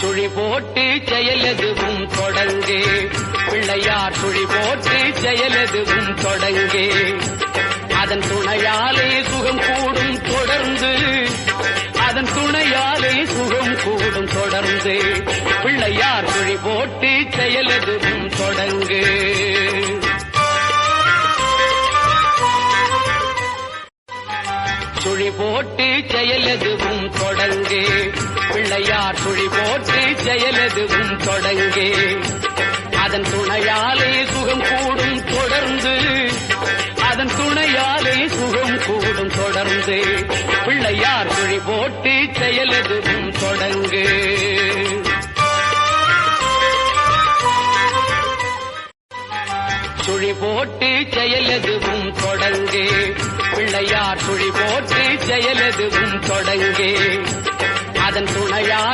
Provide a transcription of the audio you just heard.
சுழி போட்டு செயலெதுவும் தொடங்கு பிள்ளையார் சுழி போட்டு செயலெதுவும் தொடங்கு அதன் துணையாலே சுகம் கூடும் தொடர்ந்து அதன் துணையாலே சுகம் கூடும் தொடர்ந்து பிள்ளையார் சுழி போட்டு செயலெதுவும் தொடங்கு சுழி போட்டு செயலெதுவும் தொடங்கு பிள்ளையார் சுழி போட்டு செயலெதுவும் தொடங்கு அதன் துணையாலே சுகம் கூடும் தொடர்ந்து அதன் துணையாலே சுகம் கூடும் தொடர்ந்து பிள்ளையார் சுழி போட்டு செயலெதுவும் தொடங்கு சுழி போட்டு செயலெதுவும் தொடங்கு பிள்ளையார் சுழி போட்டு செயலெதுவும் தொடங்கு அதன் துணையால்